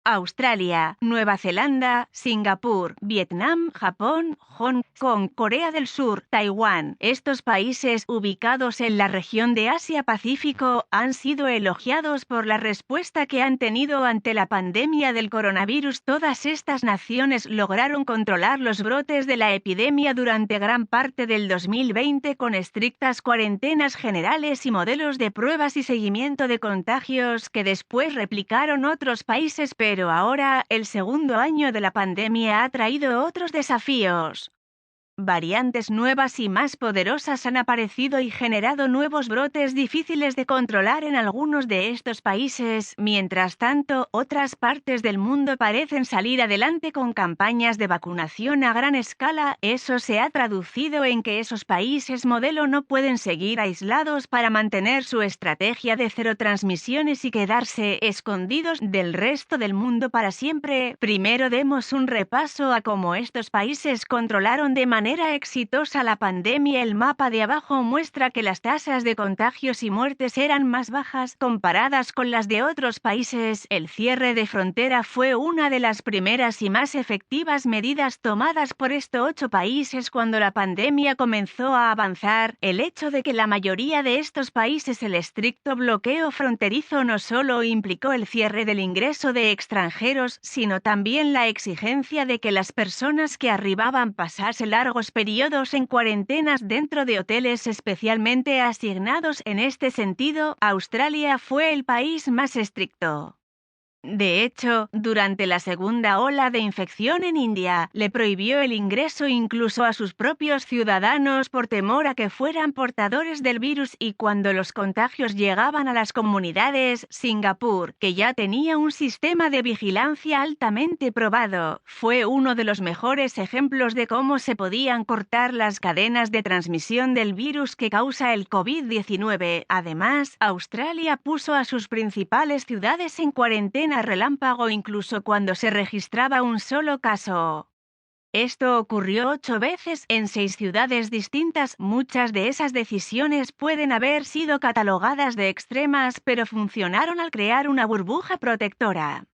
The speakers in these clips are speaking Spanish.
Australia, Nueva Zelanda, Singapur, Vietnam, Japón, Hong Kong, Corea del Sur, Taiwán. Estos países, ubicados en la región de Asia-Pacífico, han sido elogiados por la respuesta que han tenido ante la pandemia del coronavirus. Todas estas naciones lograron controlar los brotes de la epidemia durante gran parte del 2020 con estrictas cuarentenas generales y modelos de pruebas y seguimiento de contagios que después replicaron otros países, pero ahora, el segundo año de la pandemia ha traído otros desafíos. Variantes nuevas y más poderosas han aparecido y generado nuevos brotes difíciles de controlar en algunos de estos países. Mientras tanto, otras partes del mundo parecen salir adelante con campañas de vacunación a gran escala. Eso se ha traducido en que esos países modelo no pueden seguir aislados para mantener su estrategia de cero transmisiones y quedarse escondidos del resto del mundo para siempre. Primero demos un repaso a cómo estos países controlaron de manera exitosa la pandemia. El mapa de abajo muestra que las tasas de contagios y muertes eran más bajas comparadas con las de otros países. El cierre de frontera fue una de las primeras y más efectivas medidas tomadas por estos 8 países cuando la pandemia comenzó a avanzar. El hecho de que la mayoría de estos países el estricto bloqueo fronterizo no solo implicó el cierre del ingreso de extranjeros, sino también la exigencia de que las personas que arribaban pasasen largos periodos en cuarentenas dentro de hoteles especialmente asignados. En este sentido, Australia fue el país más estricto. De hecho, durante la segunda ola de infección en India, le prohibió el ingreso incluso a sus propios ciudadanos por temor a que fueran portadores del virus, y cuando los contagios llegaban a las comunidades, Singapur, que ya tenía un sistema de vigilancia altamente probado, fue uno de los mejores ejemplos de cómo se podían cortar las cadenas de transmisión del virus que causa el COVID-19. Además, Australia puso a sus principales ciudades en cuarentena relámpago incluso cuando se registraba un solo caso. Esto ocurrió 8 veces en 6 ciudades distintas. Muchas de esas decisiones pueden haber sido catalogadas de extremas, pero funcionaron al crear una burbuja protectora.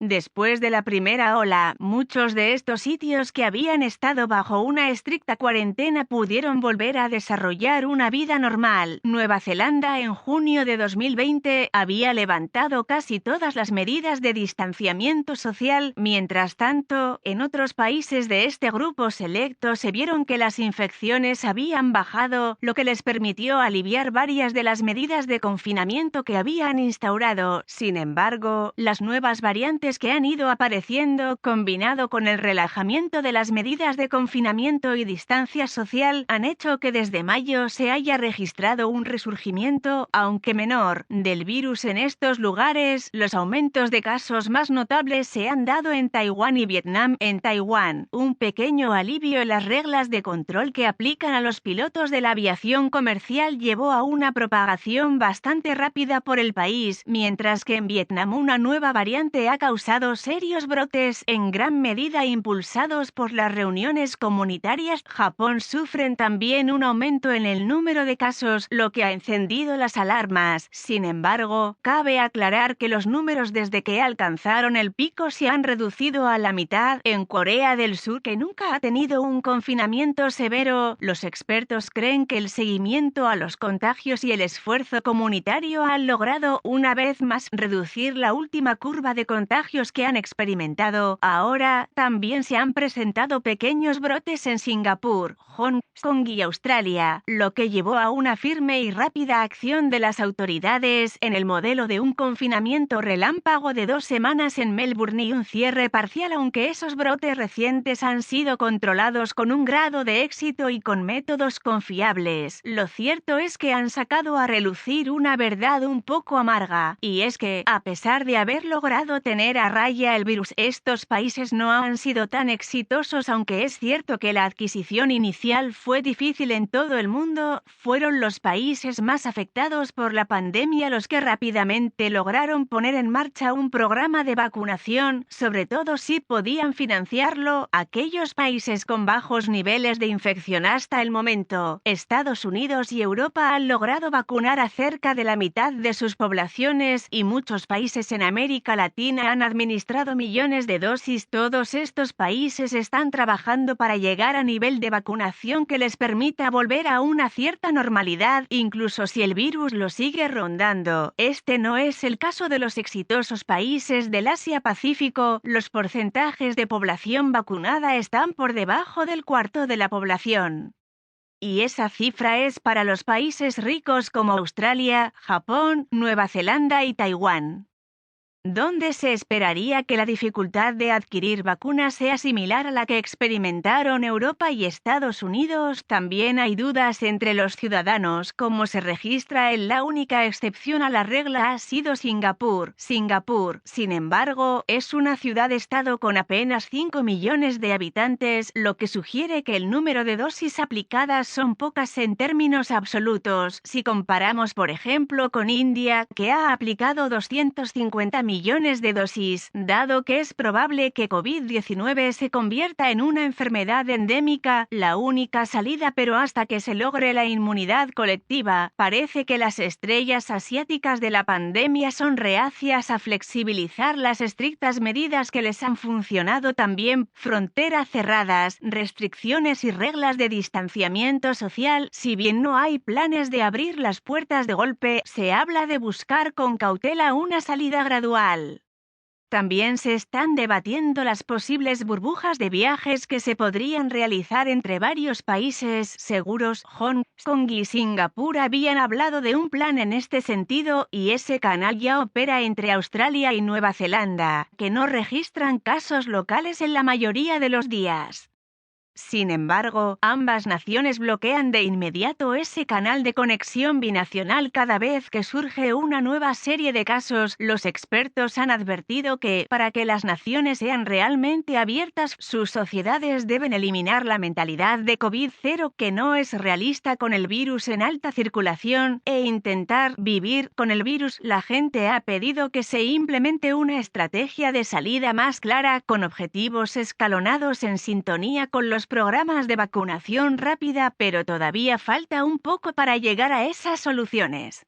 Después de la primera ola, muchos de estos sitios que habían estado bajo una estricta cuarentena pudieron volver a desarrollar una vida normal. Nueva Zelanda en junio de 2020 había levantado casi todas las medidas de distanciamiento social. Mientras tanto, en otros países de este grupo selecto se vieron que las infecciones habían bajado, lo que les permitió aliviar varias de las medidas de confinamiento que habían instaurado. Sin embargo, las nuevas variantes que han ido apareciendo, combinado con el relajamiento de las medidas de confinamiento y distancia social, han hecho que desde mayo se haya registrado un resurgimiento, aunque menor, del virus en estos lugares. Los aumentos de casos más notables se han dado en Taiwán y Vietnam. En Taiwán, un pequeño alivio en las reglas de control que aplican a los pilotos de la aviación comercial llevó a una propagación bastante rápida por el país, mientras que en Vietnam una nueva variante ha causado serios brotes, en gran medida impulsados por las reuniones comunitarias. Japón sufren también un aumento en el número de casos, lo que ha encendido las alarmas. Sin embargo, cabe aclarar que los números desde que alcanzaron el pico se han reducido a la mitad. En Corea del Sur, que nunca ha tenido un confinamiento severo, los expertos creen que el seguimiento a los contagios y el esfuerzo comunitario han logrado una vez más reducir la última curva de contagios que han experimentado. Ahora, también se han presentado pequeños brotes en Singapur, Hong Kong y Australia, lo que llevó a una firme y rápida acción de las autoridades en el modelo de un confinamiento relámpago de 2 semanas en Melbourne y un cierre parcial, aunque esos brotes recientes han sido controlados con un grado de éxito y con métodos confiables. Lo cierto es que han sacado a relucir una verdad un poco amarga, y es que, a pesar de haber logrado tener a raya el virus, estos países no han sido tan exitosos. Aunque es cierto que la adquisición inicial fue difícil en todo el mundo, fueron los países más afectados por la pandemia los que rápidamente lograron poner en marcha un programa de vacunación, sobre todo si podían financiarlo. Aquellos países con bajos niveles de infección hasta el momento, Estados Unidos y Europa, han logrado vacunar a cerca de la mitad de sus poblaciones, y muchos países en América Latina han administrado millones de dosis. Todos estos países están trabajando para llegar a nivel de vacunación que les permita volver a una cierta normalidad, incluso si el virus lo sigue rondando. Este no es el caso de los exitosos países del Asia-Pacífico. Los porcentajes de población vacunada están por debajo del cuarto de la población. Y esa cifra es para los países ricos como Australia, Japón, Nueva Zelanda y Taiwán, donde se esperaría que la dificultad de adquirir vacunas sea similar a la que experimentaron Europa y Estados Unidos. También hay dudas entre los ciudadanos, como se registra en la única excepción a la regla ha sido Singapur. Singapur, sin embargo, es una ciudad-estado con apenas 5 millones de habitantes, lo que sugiere que el número de dosis aplicadas son pocas en términos absolutos. Si comparamos, por ejemplo, con India, que ha aplicado 250 millones de dosis, dado que es probable que COVID-19 se convierta en una enfermedad endémica, la única salida, pero hasta que se logre la inmunidad colectiva, parece que las estrellas asiáticas de la pandemia son reacias a flexibilizar las estrictas medidas que les han funcionado también: fronteras cerradas, restricciones y reglas de distanciamiento social. Si bien no hay planes de abrir las puertas de golpe, se habla de buscar con cautela una salida gradual. También se están debatiendo las posibles burbujas de viajes que se podrían realizar entre varios países seguros. Hong Kong y Singapur habían hablado de un plan en este sentido, y ese canal ya opera entre Australia y Nueva Zelanda, que no registran casos locales en la mayoría de los días. Sin embargo, ambas naciones bloquean de inmediato ese canal de conexión binacional cada vez que surge una nueva serie de casos. Los expertos han advertido que, para que las naciones sean realmente abiertas, sus sociedades deben eliminar la mentalidad de COVID-0, que no es realista con el virus en alta circulación, e intentar vivir con el virus. La gente ha pedido que se implemente una estrategia de salida más clara, con objetivos escalonados en sintonía con los programas de vacunación rápida, pero todavía falta un poco para llegar a esas soluciones.